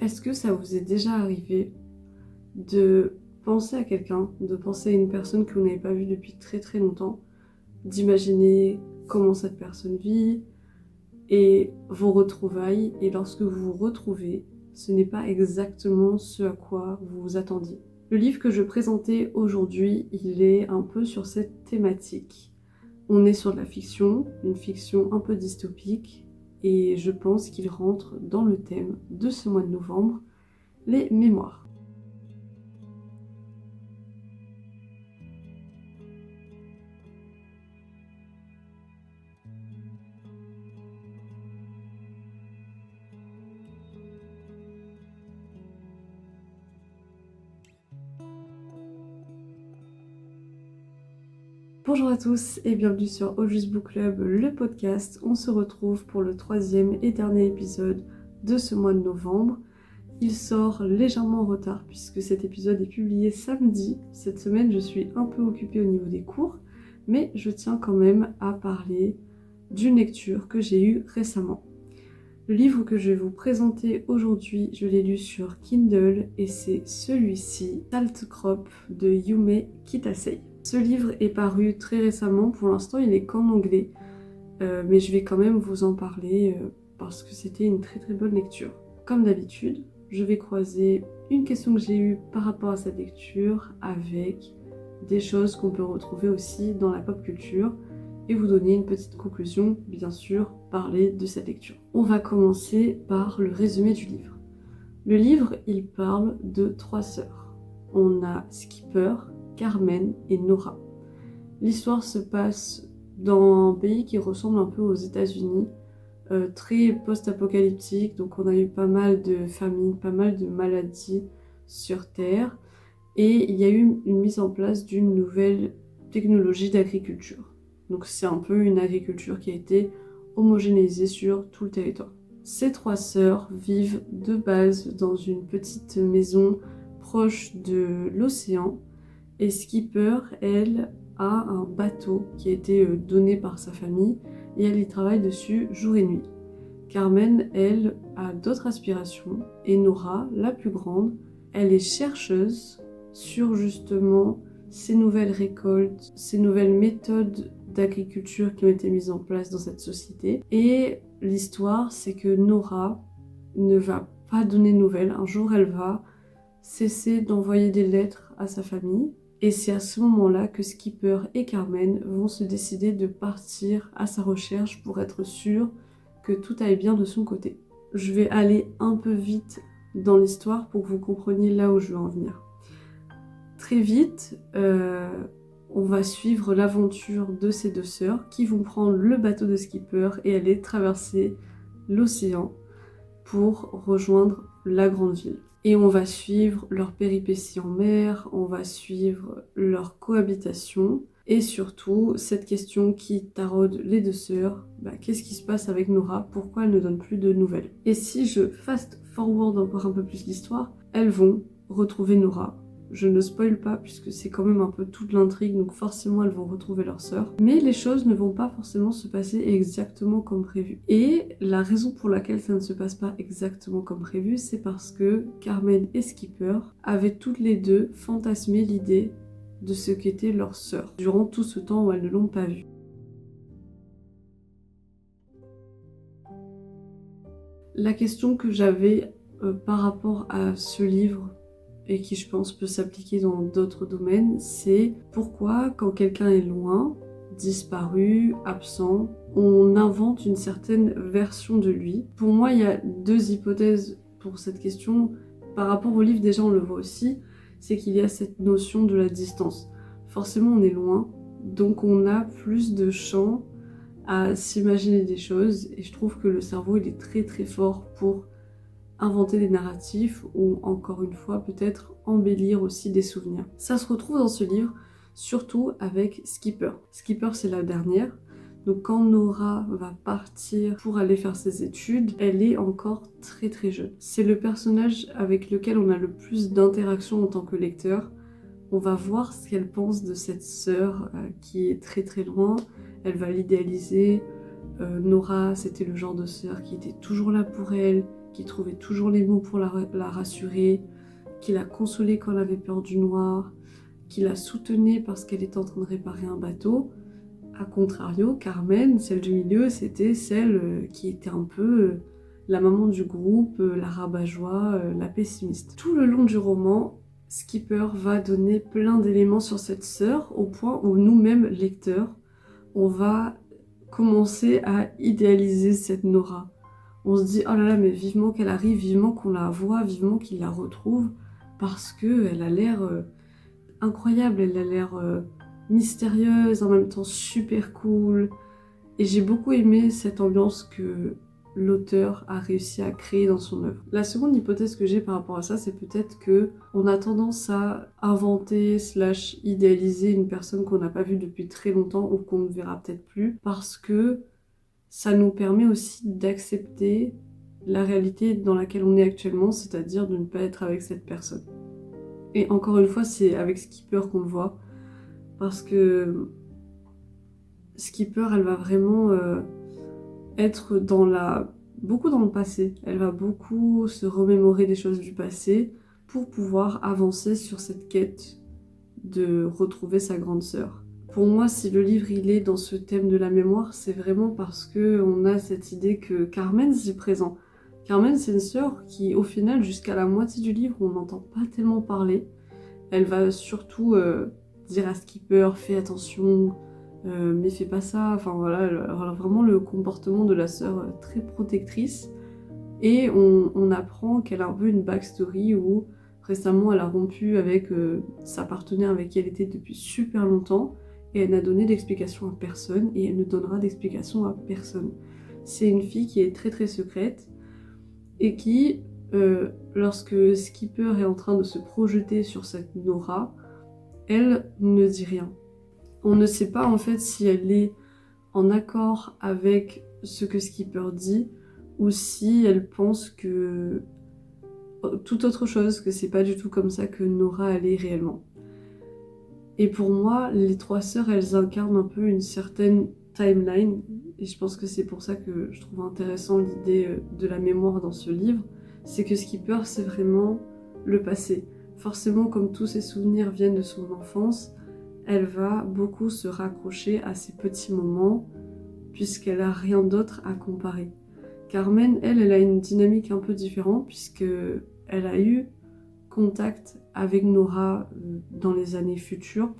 Est-ce que ça vous est déjà arrivé de penser à quelqu'un, de penser à une personne que vous n'avez pas vue depuis très très longtemps, d'imaginer comment cette personne vit et vos retrouvailles, et lorsque vous vous retrouvez, ce n'est pas exactement ce à quoi vous vous attendiez. Le livre que je présentais aujourd'hui, il est un peu sur cette thématique. On est sur de la fiction, une fiction un peu dystopique, et je pense qu'il rentre dans le thème de ce mois de novembre, les mémoires. Bonjour à tous et bienvenue sur All Just Book Club, le podcast. On se retrouve pour le 3e et dernier épisode de ce mois de novembre. Il sort légèrement en retard puisque cet épisode est publié samedi. Cette semaine, je suis un peu occupée au niveau des cours, mais je tiens quand même à parler d'une lecture que j'ai eue récemment. Le livre que je vais vous présenter aujourd'hui, je l'ai lu sur Kindle et c'est celui-ci, Salt Crop de Yume Kitasei. Ce livre est paru très récemment, pour l'instant il est qu'en anglais, mais je vais quand même vous en parler parce que c'était une très très bonne lecture. Comme d'habitude, je vais croiser une question que j'ai eue par rapport à cette lecture avec des choses qu'on peut retrouver aussi dans la pop culture et vous donner une petite conclusion, bien sûr, parler de cette lecture. On va commencer par le résumé du livre. Le livre, il parle de 3 sœurs. On a Skipper, Carmen et Nora. L'histoire se passe dans un pays qui ressemble un peu aux États-Unis, très post-apocalyptique, donc on a eu pas mal de famines, pas mal de maladies sur Terre, et il y a eu une mise en place d'une nouvelle technologie d'agriculture. Donc c'est un peu une agriculture qui a été homogénéisée sur tout le territoire. Ces 3 sœurs vivent de base dans une petite maison proche de l'océan, et Skipper, elle, a un bateau qui a été donné par sa famille et elle y travaille dessus jour et nuit. Carmen, elle, a d'autres aspirations et Nora, la plus grande, elle est chercheuse sur justement ces nouvelles récoltes, ces nouvelles méthodes d'agriculture qui ont été mises en place dans cette société. Et l'histoire, c'est que Nora ne va pas donner de nouvelles. Un jour, elle va cesser d'envoyer des lettres à sa famille. Et c'est à ce moment-là que Skipper et Carmen vont se décider de partir à sa recherche pour être sûrs que tout aille bien de son côté. Je vais aller un peu vite dans l'histoire pour que vous compreniez là où je veux en venir. Très vite, on va suivre l'aventure de ces 2 sœurs qui vont prendre le bateau de Skipper et aller traverser l'océan pour rejoindre la grande ville. Et on va suivre leurs péripéties en mer, on va suivre leur cohabitation et surtout cette question qui taraude les 2 sœurs, qu'est-ce qui se passe avec Nora, pourquoi elle ne donne plus de nouvelles. Et si je fast forward encore un peu plus l'histoire, elles vont retrouver Nora. Je ne spoil pas puisque c'est quand même un peu toute l'intrigue, donc forcément elles vont retrouver leur sœur. Mais les choses ne vont pas forcément se passer exactement comme prévu. Et la raison pour laquelle ça ne se passe pas exactement comme prévu, c'est parce que Carmen et Skipper avaient toutes les deux fantasmé l'idée de ce qu'était leur sœur durant tout ce temps où elles ne l'ont pas vue. La question que j'avais par rapport à ce livre et qui je pense peut s'appliquer dans d'autres domaines, c'est pourquoi quand quelqu'un est loin, disparu, absent, on invente une certaine version de lui. Pour moi, il y a 2 hypothèses pour cette question. Par rapport au livre, déjà on le voit aussi, c'est qu'il y a cette notion de la distance. Forcément on est loin, donc on a plus de champ à s'imaginer des choses et je trouve que le cerveau il est très très fort pour inventer des narratifs ou encore une fois peut-être embellir aussi des souvenirs. Ça se retrouve dans ce livre, surtout avec Skipper. Skipper c'est la dernière, donc quand Nora va partir pour aller faire ses études, elle est encore très très jeune. C'est le personnage avec lequel on a le plus d'interaction en tant que lecteur. On va voir ce qu'elle pense de cette sœur qui est très très loin, elle va l'idéaliser. Nora c'était le genre de sœur qui était toujours là pour elle, qui trouvait toujours les mots pour la rassurer, qui la consolait quand elle avait peur du noir, qui la soutenait parce qu'elle était en train de réparer un bateau. A contrario, Carmen, celle du milieu, c'était celle qui était un peu la maman du groupe, la rabat-joie, la pessimiste. Tout le long du roman, Skipper va donner plein d'éléments sur cette sœur, au point où nous-mêmes, lecteurs, on va commencer à idéaliser cette Nora. On se dit, oh là là, mais vivement qu'elle arrive, vivement qu'on la voit, vivement qu'il la retrouve, parce qu'elle a l'air incroyable, elle a l'air mystérieuse, en même temps super cool. Et j'ai beaucoup aimé cette ambiance que l'auteur a réussi à créer dans son œuvre. La seconde hypothèse que j'ai par rapport à ça, c'est peut-être que on a tendance à inventer / idéaliser une personne qu'on n'a pas vue depuis très longtemps ou qu'on ne verra peut-être plus, parce que ça nous permet aussi d'accepter la réalité dans laquelle on est actuellement, c'est-à-dire de ne pas être avec cette personne. Et encore une fois, c'est avec Skipper qu'on le voit, parce que Skipper, elle va vraiment être beaucoup dans le passé. Elle va beaucoup se remémorer des choses du passé pour pouvoir avancer sur cette quête de retrouver sa grande sœur. Pour moi, si le livre il est dans ce thème de la mémoire, c'est vraiment parce qu'on a cette idée que Carmen c'est présent. Carmen, c'est une sœur qui, au final, jusqu'à la moitié du livre, on n'entend pas tellement parler. Elle va surtout dire à Skipper, fais attention, mais fais pas ça. Enfin voilà, elle a vraiment le comportement de la sœur très protectrice. Et on apprend qu'elle a un peu une backstory où récemment elle a rompu avec sa partenaire avec qui elle était depuis super longtemps. Et elle n'a donné d'explication à personne et elle ne donnera d'explication à personne. C'est une fille qui est très très secrète et qui, lorsque Skipper est en train de se projeter sur cette Nora, elle ne dit rien. On ne sait pas en fait si elle est en accord avec ce que Skipper dit ou si elle pense que tout autre chose, que c'est pas du tout comme ça que Nora elle est réellement. Et pour moi, les trois sœurs, elles incarnent un peu une certaine timeline, et je pense que c'est pour ça que je trouve intéressant l'idée de la mémoire dans ce livre, c'est que Skipper, c'est vraiment le passé. Forcément, comme tous ses souvenirs viennent de son enfance, elle va beaucoup se raccrocher à ces petits moments, puisqu'elle a rien d'autre à comparer. Carmen, elle a une dynamique un peu différente, puisqu'elle a eu contact avec Nora dans les années futures,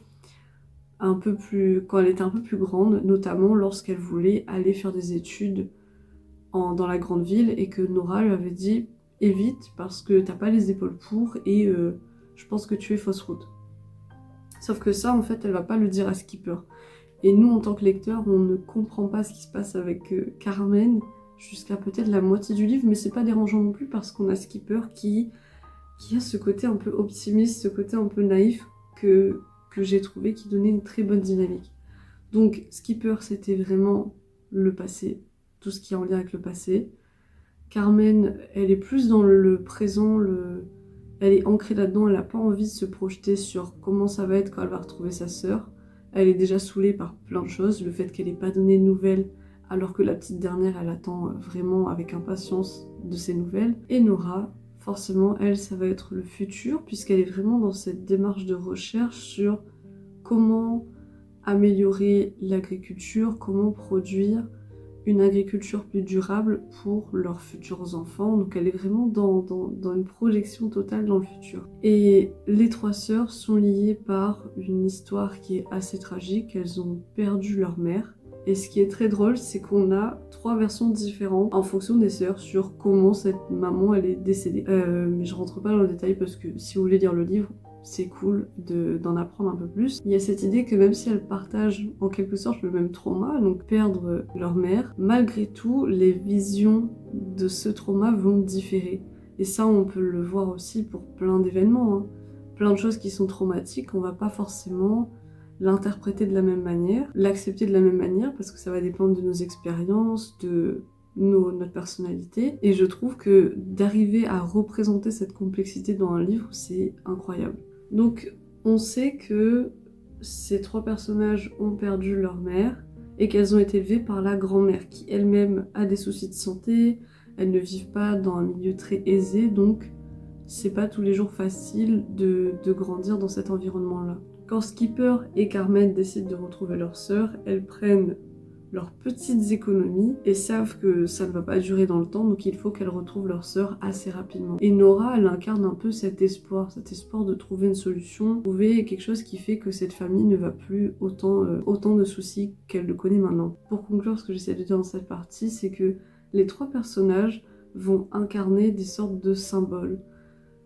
quand elle était un peu plus grande, notamment lorsqu'elle voulait aller faire des études dans la grande ville et que Nora lui avait dit « évite parce que t'as pas les épaules pour et je pense que tu es fausse route ». Sauf que ça, en fait, elle va pas le dire à Skipper. Et nous, en tant que lecteurs, on ne comprend pas ce qui se passe avec Carmen jusqu'à peut-être la moitié du livre, mais c'est pas dérangeant non plus parce qu'on a Skipper qui a ce côté un peu optimiste, ce côté un peu naïf que j'ai trouvé qui donnait une très bonne dynamique. Donc Skipper, c'était vraiment le passé, tout ce qui est en lien avec le passé. Carmen, elle est plus dans le présent, elle est ancrée là-dedans, elle n'a pas envie de se projeter sur comment ça va être quand elle va retrouver sa sœur. Elle est déjà saoulée par plein de choses, le fait qu'elle n'ait pas donné de nouvelles, alors que la petite dernière, elle attend vraiment avec impatience de ses nouvelles. Et Nora, forcément, elle, ça va être le futur, puisqu'elle est vraiment dans cette démarche de recherche sur comment améliorer l'agriculture, comment produire une agriculture plus durable pour leurs futurs enfants. Donc elle est vraiment dans une projection totale dans le futur. Et les trois sœurs sont liées par une histoire qui est assez tragique. Elles ont perdu leur mère. Et ce qui est très drôle, c'est qu'on a 3 versions différentes en fonction des sœurs sur comment cette maman elle est décédée. Mais je rentre pas dans le détail parce que si vous voulez lire le livre, c'est cool d'en apprendre un peu plus. Il y a cette idée que même si elles partagent en quelque sorte le même trauma, donc perdre leur mère, malgré tout, les visions de ce trauma vont différer. Et ça, on peut le voir aussi pour plein d'événements, hein. Plein de choses qui sont traumatiques, on va pas forcément l'interpréter de la même manière, l'accepter de la même manière, parce que ça va dépendre de nos expériences, de notre personnalité. Et je trouve que d'arriver à représenter cette complexité dans un livre, c'est incroyable. Donc on sait que ces 3 personnages ont perdu leur mère et qu'elles ont été élevées par la grand-mère qui elle-même a des soucis de santé, elles ne vivent pas dans un milieu très aisé, donc c'est pas tous les jours facile de grandir dans cet environnement-là. Quand Skipper et Carmen décident de retrouver leur sœur, elles prennent leurs petites économies et savent que ça ne va pas durer dans le temps, donc il faut qu'elles retrouvent leur sœur assez rapidement. Et Nora, elle incarne un peu cet espoir de trouver une solution, trouver quelque chose qui fait que cette famille ne va plus autant de soucis qu'elle le connaît maintenant. Pour conclure, ce que j'essaie de dire dans cette partie, c'est que les 3 personnages vont incarner des sortes de symboles.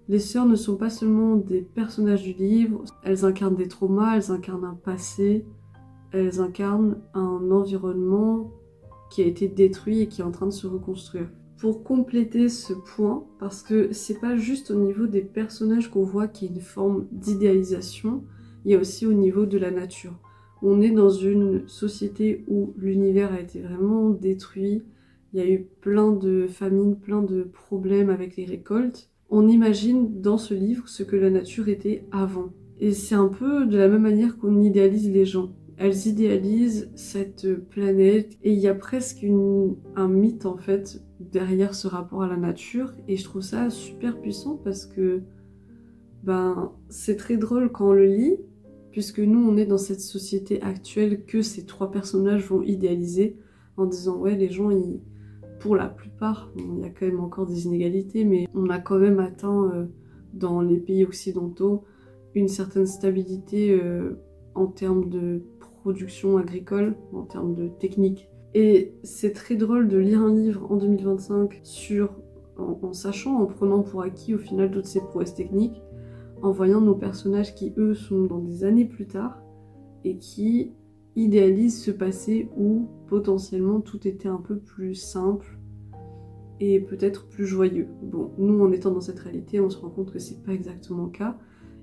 Les sœurs ne sont pas seulement des personnages du livre, elles incarnent des traumas, elles incarnent un passé, elles incarnent un environnement qui a été détruit et qui est en train de se reconstruire. Pour compléter ce point, parce que c'est pas juste au niveau des personnages qu'on voit qu'il y a une forme d'idéalisation, il y a aussi au niveau de la nature. On est dans une société où l'univers a été vraiment détruit, il y a eu plein de famines, plein de problèmes avec les récoltes. On imagine dans ce livre ce que la nature était avant. Et c'est un peu de la même manière qu'on idéalise les gens. Elles idéalisent cette planète et il y a presque un mythe en fait derrière ce rapport à la nature et je trouve ça super puissant parce que c'est très drôle quand on le lit puisque nous on est dans cette société actuelle que ces 3 personnages vont idéaliser en disant ouais les gens pour la plupart, il y a quand même encore des inégalités mais on a quand même atteint dans les pays occidentaux une certaine stabilité en termes de production agricole, en termes de technique. Et c'est très drôle de lire un livre en 2025 en sachant, en prenant pour acquis au final toutes ces prouesses techniques, en voyant nos personnages qui eux sont dans des années plus tard et qui idéalisent ce passé où potentiellement tout était un peu plus simple et peut-être plus joyeux. Bon, nous en étant dans cette réalité, on se rend compte que c'est pas exactement le cas.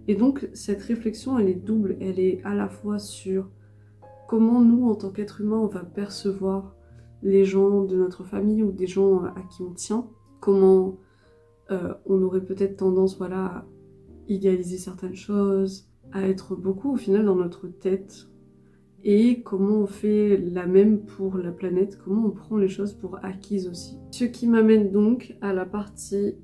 Et donc cette réflexion elle est double, elle est à la fois sur comment nous en tant qu'être humain on va percevoir les gens de notre famille ou des gens à qui on tient, comment on aurait peut-être tendance à idéaliser certaines choses, à être beaucoup au final dans notre tête et comment on fait la même pour la planète, comment on prend les choses pour acquises aussi. Ce qui m'amène donc à la partie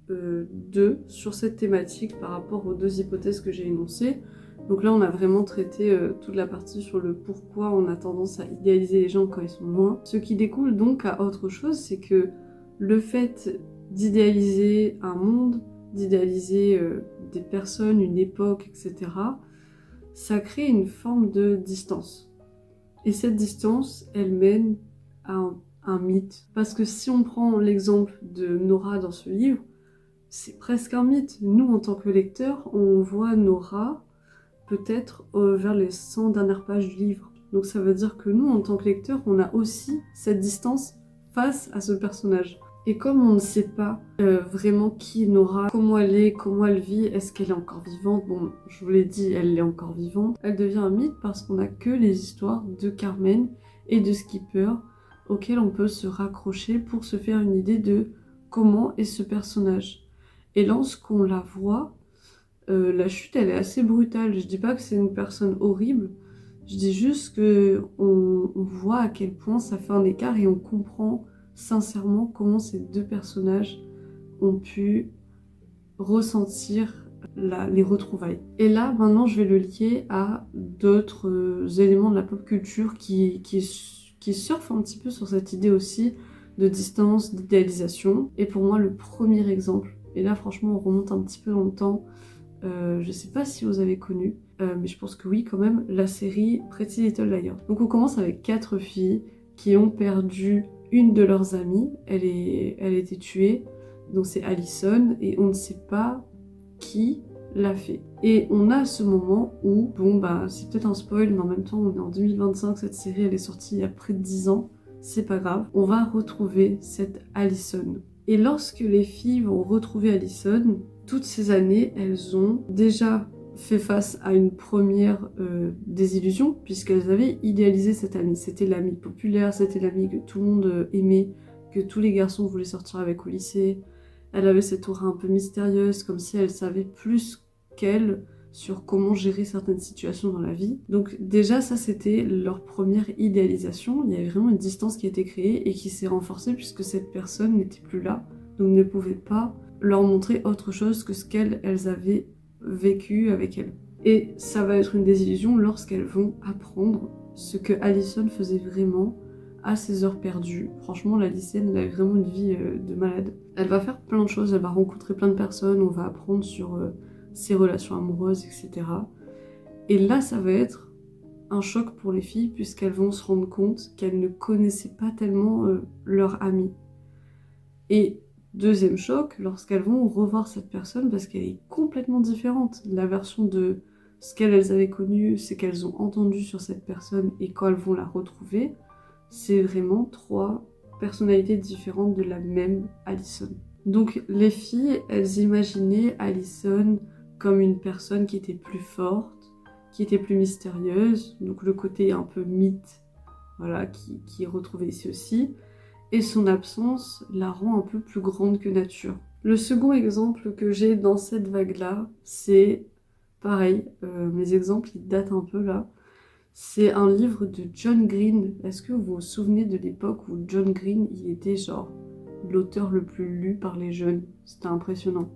2 sur cette thématique par rapport aux 2 hypothèses que j'ai énoncées. Donc là on a vraiment traité toute la partie sur le pourquoi on a tendance à idéaliser les gens quand ils sont loin. Ce qui découle donc à autre chose, c'est que le fait d'idéaliser un monde, d'idéaliser des personnes, une époque, etc., ça crée une forme de distance. Et cette distance, elle mène à un mythe. Parce que si on prend l'exemple de Nora dans ce livre, c'est presque un mythe. Nous, en tant que lecteurs, on voit Nora peut-être vers les 100 dernières pages du livre. Donc ça veut dire que nous, en tant que lecteurs, on a aussi cette distance face à ce personnage. Et comme on ne sait pas vraiment qui est Nora, comment elle est, comment elle vit, est-ce qu'elle est encore vivante? Bon, je vous l'ai dit, elle est encore vivante. Elle devient un mythe parce qu'on n'a que les histoires de Carmen et de Skipper auxquelles on peut se raccrocher pour se faire une idée de comment est ce personnage. Et lorsqu'on la voit, la chute elle est assez brutale. Je dis pas que c'est une personne horrible, je dis juste que on voit à quel point ça fait un écart et on comprend sincèrement comment ces 2 personnages ont pu ressentir les retrouvailles. Et là maintenant je vais le lier à d'autres éléments de la pop culture qui surfent un petit peu sur cette idée aussi de distance, d'idéalisation. Et pour moi le premier exemple, et là franchement on remonte un petit peu dans le temps, je sais pas si vous avez connu, mais je pense que oui quand même, la série Pretty Little Liars. Donc on commence avec 4 filles qui ont perdu une de leurs amies, elle a été tuée, donc c'est Allison, et on ne sait pas qui l'a fait. Et on a ce moment où, c'est peut-être un spoil, mais en même temps on est en 2025, cette série elle est sortie il y a près de 10 ans, c'est pas grave, on va retrouver cette Allison. Et lorsque les filles vont retrouver Allison, toutes ces années, elles ont déjà fait face à une première désillusion, puisqu'elles avaient idéalisé cette amie. C'était l'amie populaire, c'était l'amie que tout le monde aimait, que tous les garçons voulaient sortir avec au lycée. Elle avait cette aura un peu mystérieuse, comme si elle savait plus qu'elle sur comment gérer certaines situations dans la vie. Donc déjà ça c'était leur première idéalisation, il y avait vraiment une distance qui a été créée et qui s'est renforcée puisque cette personne n'était plus là, donc ne pouvait pas leur montrer autre chose que ce qu'elles avaient vécu avec elle. Et ça va être une désillusion lorsqu'elles vont apprendre ce que Allison faisait vraiment à ses heures perdues. Franchement, la lycéenne, elle avait vraiment une vie de malade. Elle va faire plein de choses, elle va rencontrer plein de personnes, on va apprendre sur ses relations amoureuses, etc. Et là, ça va être un choc pour les filles puisqu'elles vont se rendre compte qu'elles ne connaissaient pas tellement leur amie. Et deuxième choc, lorsqu'elles vont revoir cette personne parce qu'elle est complètement différente. La version de ce qu'elles avaient connu, ce qu'elles ont entendu sur cette personne et quand elles vont la retrouver, c'est vraiment 3 personnalités différentes de la même Allison. Donc les filles, elles imaginaient Allison comme une personne qui était plus forte, qui était plus mystérieuse, donc le côté un peu mythe, voilà, qui est retrouvé ici aussi, et son absence la rend un peu plus grande que nature. Le second exemple que j'ai dans cette vague-là, c'est pareil, mes exemples ils datent un peu là, c'est un livre de John Green. Est-ce que vous vous souvenez de l'époque où John Green, il était genre l'auteur le plus lu par les jeunes? C'était impressionnant.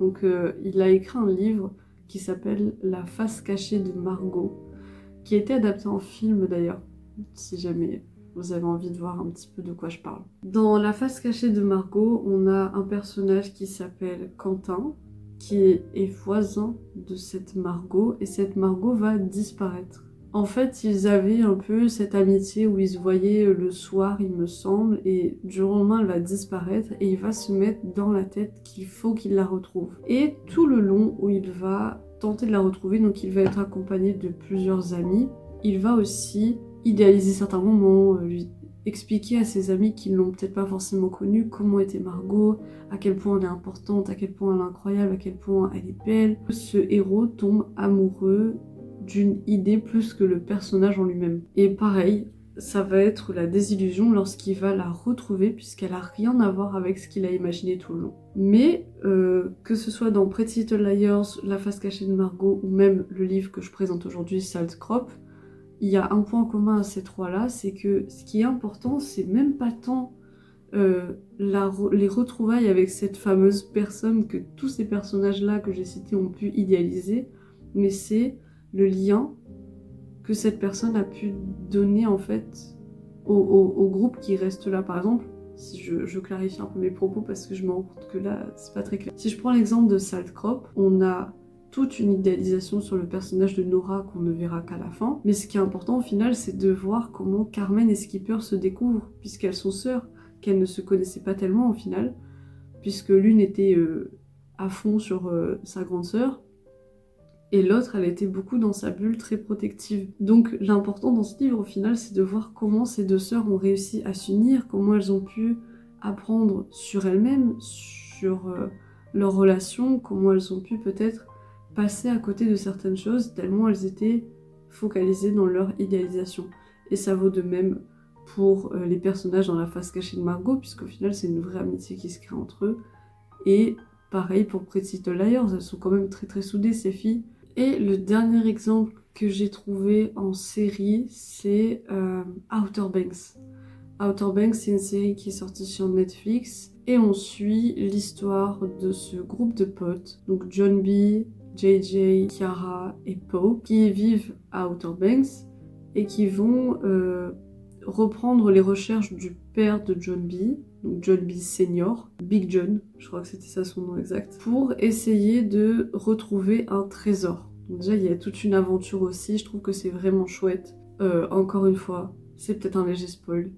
Donc il a écrit un livre qui s'appelle La face cachée de Margot, qui a été adapté en film d'ailleurs, si jamais vous avez envie de voir un petit peu de quoi je parle. Dans La face cachée de Margot, on a un personnage qui s'appelle Quentin, qui est voisin de cette Margot, et cette Margot va disparaître. En fait, ils avaient un peu cette amitié où ils se voyaient le soir, il me semble, et du jour au lendemain, elle va disparaître et il va se mettre dans la tête qu'il faut qu'il la retrouve. Et tout le long où il va tenter de la retrouver, donc il va être accompagné de plusieurs amis, il va aussi idéaliser certains moments, lui expliquer à ses amis qui ne l'ont peut-être pas forcément connue comment était Margot, à quel point elle est importante, à quel point elle est incroyable, à quel point elle est belle. Ce héros tombe amoureux d'une idée plus que le personnage en lui-même. Et pareil, ça va être la désillusion lorsqu'il va la retrouver puisqu'elle a rien à voir avec ce qu'il a imaginé tout le long. Mais que ce soit dans Pretty Little Liars, La face cachée de Margot ou même le livre que je présente aujourd'hui, Salt Crop, il y a un point commun à ces 3-là, c'est que ce qui est important, c'est même pas tant les retrouvailles avec cette fameuse personne que tous ces personnages-là que j'ai cités ont pu idéaliser, mais c'est le lien que cette personne a pu donner en fait au groupe qui reste là. Par exemple, si je clarifie un peu mes propos parce que je me rends compte que là c'est pas très clair. Si je prends l'exemple de Salt Crop, on a toute une idéalisation sur le personnage de Nora qu'on ne verra qu'à la fin, mais ce qui est important au final c'est de voir comment Carmen et Skipper se découvrent puisqu'elles sont sœurs, qu'elles ne se connaissaient pas tellement au final, puisque l'une était à fond sur sa grande sœur et l'autre, elle était beaucoup dans sa bulle très protective. Donc l'important dans ce livre, au final, c'est de voir comment ces 2 sœurs ont réussi à s'unir, comment elles ont pu apprendre sur elles-mêmes, sur leur relation, comment elles ont pu peut-être passer à côté de certaines choses, tellement elles étaient focalisées dans leur idéalisation. Et ça vaut de même pour les personnages dans La face cachée de Margot, puisqu'au final, c'est une vraie amitié qui se crée entre eux. Et pareil pour Pretty Little Liars, elles sont quand même très très soudées, ces filles. Et le dernier exemple que j'ai trouvé en série, c'est Outer Banks. Outer Banks, c'est une série qui est sortie sur Netflix et on suit l'histoire de ce groupe de potes, donc John B, JJ, Kiara et Poe, qui vivent à Outer Banks et qui vont reprendre les recherches du père de John B, donc John B Senior, Big John, je crois que c'était ça son nom exact, pour essayer de retrouver un trésor. Donc déjà, il y a toute une aventure aussi, je trouve que c'est vraiment chouette. Encore une fois, c'est peut-être un léger spoil,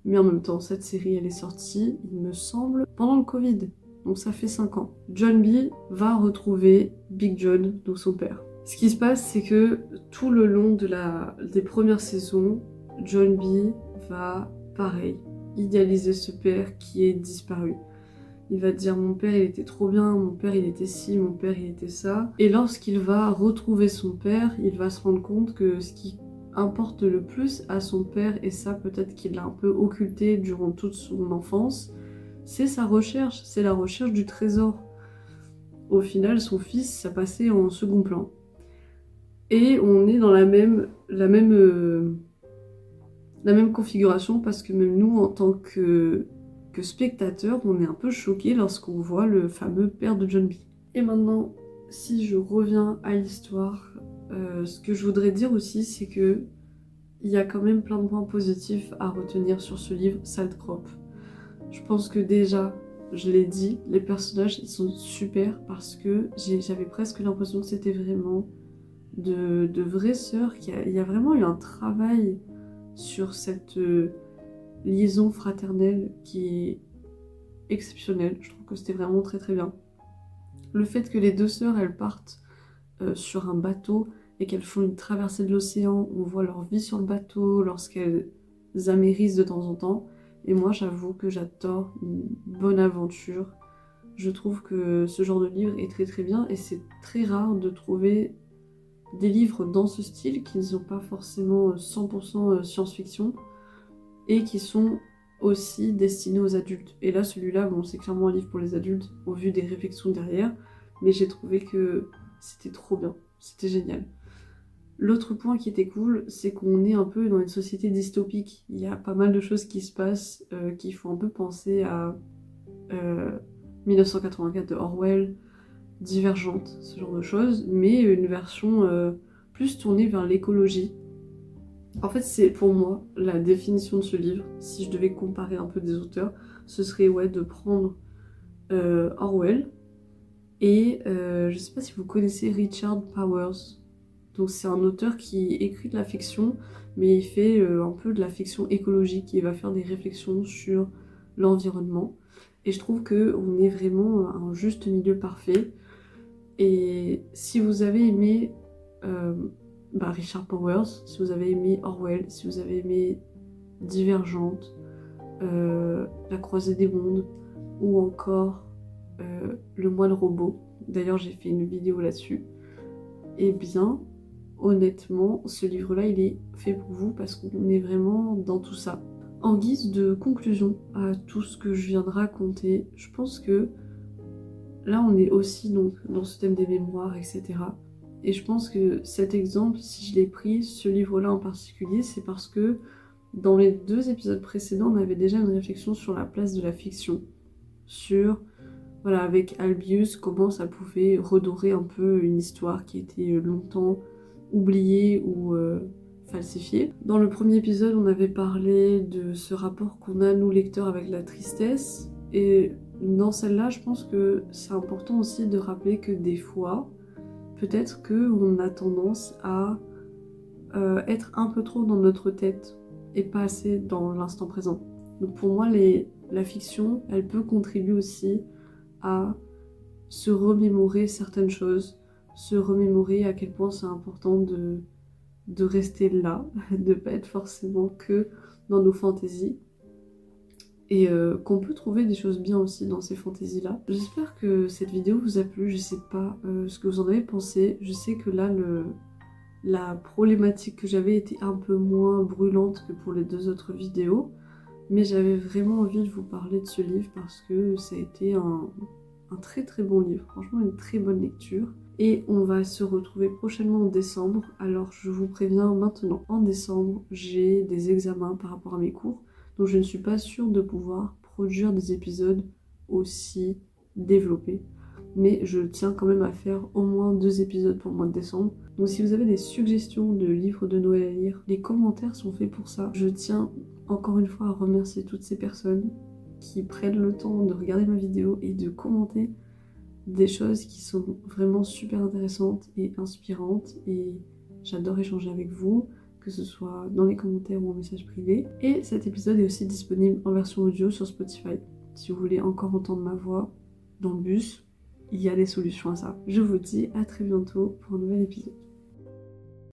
mais en même temps, cette série, elle est sortie, il me semble, pendant le Covid, donc ça fait 5 ans. John B va retrouver Big John, donc son père. Ce qui se passe, c'est que tout le long des premières saisons, John B va, pareil, idéaliser ce père qui est disparu. Il va dire mon père il était trop bien, mon père il était ci, mon père il était ça. Et lorsqu'il va retrouver son père, il va se rendre compte que ce qui importe le plus à son père, et ça peut-être qu'il l'a un peu occulté durant toute son enfance, c'est sa recherche, c'est la recherche du trésor. Au final, son fils, ça passait en second plan. Et on est dans la même configuration parce que même nous, en tant que spectateurs, on est un peu choqués lorsqu'on voit le fameux père de John B. Et maintenant, si je reviens à l'histoire, ce que je voudrais dire aussi, c'est que il y a quand même plein de points positifs à retenir sur ce livre, Salt Crop. Je pense que déjà, je l'ai dit, les personnages ils sont super parce que j'avais presque l'impression que c'était vraiment de vraies sœurs. Il y a vraiment eu un travail sur cette liaison fraternelle qui est exceptionnelle. Je trouve que c'était vraiment très très bien. Le fait que les deux sœurs elles partent sur un bateau et qu'elles font une traversée de l'océan, on voit leur vie sur le bateau lorsqu'elles amérissent de temps en temps. Et moi j'avoue que j'adore une bonne aventure. Je trouve que ce genre de livre est très très bien et c'est très rare de trouver des livres dans ce style qui ne sont pas forcément 100% science-fiction et qui sont aussi destinés aux adultes. Et là, celui-là, bon, c'est clairement un livre pour les adultes au vu des réflexions derrière, mais j'ai trouvé que c'était trop bien, c'était génial. L'autre point qui était cool, c'est qu'on est un peu dans une société dystopique. Il y a pas mal de choses qui se passent qui font un peu penser à 1984 de Orwell, Divergente, ce genre de choses, mais une version plus tournée vers l'écologie. En fait, c'est pour moi la définition de ce livre, si je devais comparer un peu des auteurs, ce serait de prendre Orwell et je sais pas si vous connaissez Richard Powers. Donc c'est un auteur qui écrit de la fiction, mais il fait un peu de la fiction écologique, il va faire des réflexions sur l'environnement. Et je trouve qu'on est vraiment un juste milieu parfait. Et si vous avez aimé Richard Powers, si vous avez aimé Orwell, si vous avez aimé Divergente, La Croisée des mondes, ou encore Le moine robot, d'ailleurs j'ai fait une vidéo là-dessus, eh bien, honnêtement, ce livre-là, il est fait pour vous parce qu'on est vraiment dans tout ça. En guise de conclusion à tout ce que je viens de raconter, je pense que là, on est aussi donc dans ce thème des mémoires, etc. Et je pense que cet exemple, si je l'ai pris, ce livre-là en particulier, c'est parce que dans les 2 épisodes précédents, on avait déjà une réflexion sur la place de la fiction. Sur, voilà, avec Albius, comment ça pouvait redorer un peu une histoire qui était longtemps oubliée ou falsifiée. Dans le premier épisode, on avait parlé de ce rapport qu'on a, nous lecteurs, avec la tristesse. Et dans celle-là, je pense que c'est important aussi de rappeler que des fois, peut-être qu'on a tendance à être un peu trop dans notre tête et pas assez dans l'instant présent. Donc pour moi, la fiction, elle peut contribuer aussi à se remémorer certaines choses, se remémorer à quel point c'est important de rester là, de pas être forcément que dans nos fantaisies. Et qu'on peut trouver des choses bien aussi dans ces fantaisies-là. J'espère que cette vidéo vous a plu, je sais pas ce que vous en avez pensé. Je sais que là, la problématique que j'avais était un peu moins brûlante que pour les 2 autres vidéos, mais j'avais vraiment envie de vous parler de ce livre parce que ça a été un très très bon livre, franchement une très bonne lecture. Et on va se retrouver prochainement en décembre, alors je vous préviens maintenant, en décembre, j'ai des examens par rapport à mes cours, donc je ne suis pas sûre de pouvoir produire des épisodes aussi développés. Mais je tiens quand même à faire au moins 2 épisodes pour le mois de décembre. Donc si vous avez des suggestions de livres de Noël à lire, les commentaires sont faits pour ça. Je tiens encore une fois à remercier toutes ces personnes qui prennent le temps de regarder ma vidéo et de commenter des choses qui sont vraiment super intéressantes et inspirantes. Et j'adore échanger avec vous, que ce soit dans les commentaires ou en message privé. Et cet épisode est aussi disponible en version audio sur Spotify. Si vous voulez encore entendre ma voix dans le bus, il y a des solutions à ça. Je vous dis à très bientôt pour un nouvel épisode.